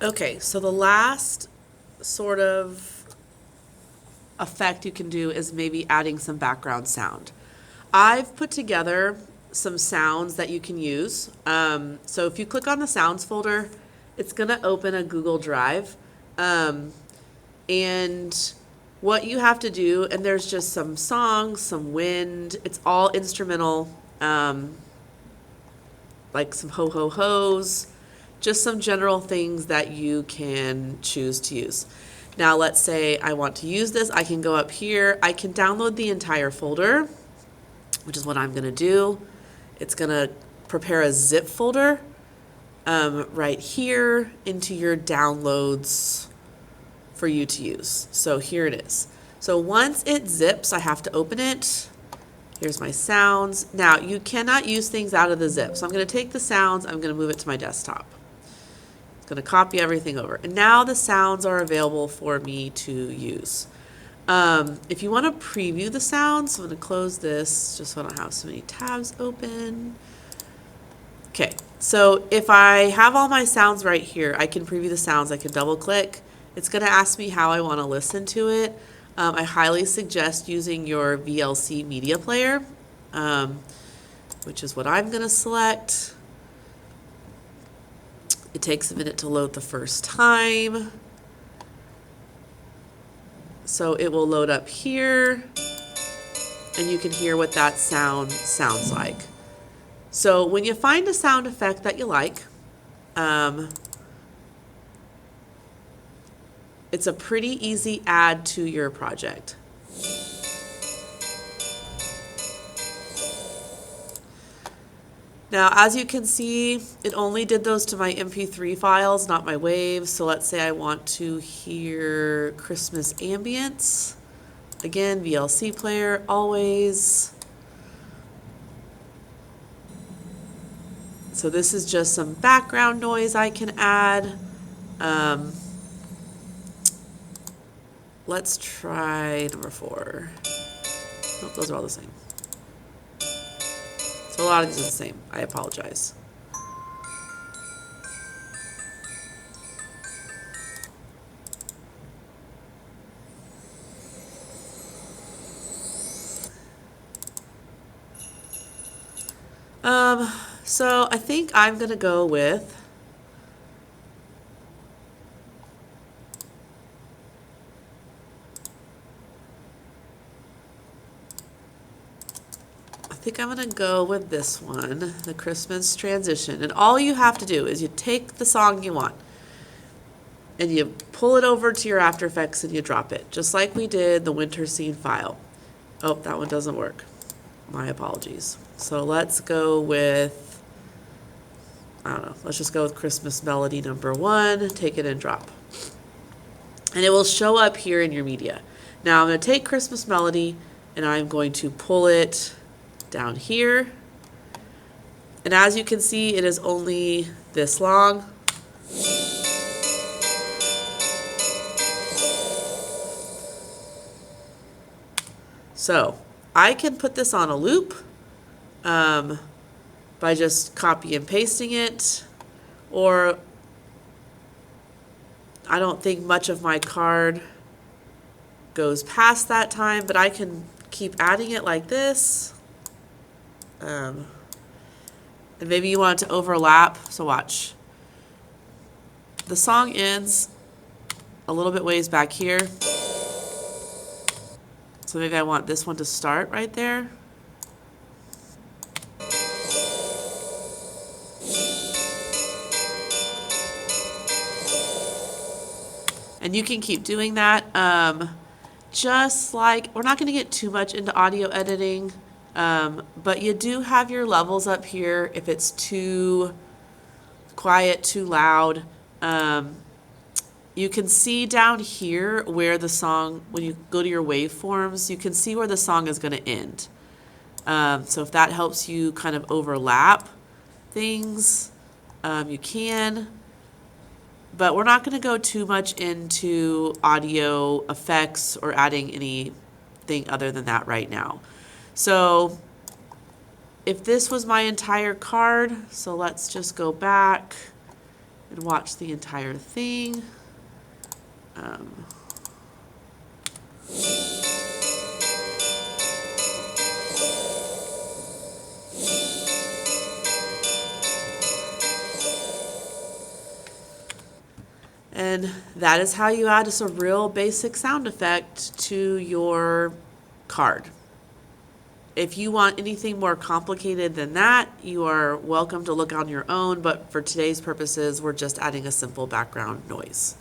Okay, so the last sort of effect you can do is maybe adding some background sound. I've put together some sounds that you can use. So if you click on the sounds folder, it's going to open a Google Drive. Um, and what you have to do, and there's just some songs, some wind, it's all instrumental, like some ho ho ho's, just some general things that you can choose to use. Now, let's say I want to use this. I can go up here. I can download the entire folder, which is what I'm going to do. It's going to prepare a zip folder right here into your downloads for you to use. So here it is. So once it zips, I have to open it. Here's my sounds. Now, you cannot use things out of the zip. So I'm going to take the sounds, I'm going to move it to my desktop. It's going to copy everything over. And now the sounds are available for me to use. If you want to preview the sounds, I'm going to close this just so I don't have so many tabs open. Okay, so if I have all my sounds right here, I can preview the sounds. I can double click. It's going to ask me how I want to listen to it. I highly suggest using your VLC media player, which is what I'm going to select. It takes a minute to load the first time. So it will load up here, and you can hear what that sound sounds like. So when you find a sound effect that you like, it's a pretty easy add to your project. Now, as you can see, it only did those to my MP3 files, not my waves. So let's say I want to hear Christmas ambience. Again, VLC player, always. So this is just some background noise I can add. Let's try number 4. Nope, those are all the same. So a lot of these are the same. I apologize. So I think I'm gonna go with this one, the Christmas transition. And all you have to do is you take the song you want and you pull it over to your After Effects and you drop it, just like we did the winter scene file. Oh, that one doesn't work. My apologies. So let's go with, I don't know, let's just go with Christmas melody number 1, take it and drop. And it will show up here in your media. Now I'm going to take Christmas melody and I'm going to pull it down here. And as you can see, it is only this long. So I can put this on a loop by just copy and pasting it, or I don't think much of my card goes past that time, but I can keep adding it like this. And maybe you want it to overlap, so watch. The song ends a little bit ways back here. So maybe I want this one to start right there. And you can keep doing that. Just like, we're not going to get too much into audio editing, but you do have your levels up here. If it's too quiet, too loud, you can see down here where the song, when you go to your waveforms, you can see where the song is going to end. So if that helps you kind of overlap things, you can. But we're not going to go too much into audio effects or adding anything other than that right now. So if this was my entire card, so let's just go back and watch the entire thing. And that is how you add just a real basic sound effect to your card. If you want anything more complicated than that, you are welcome to look on your own, but for today's purposes, we're just adding a simple background noise.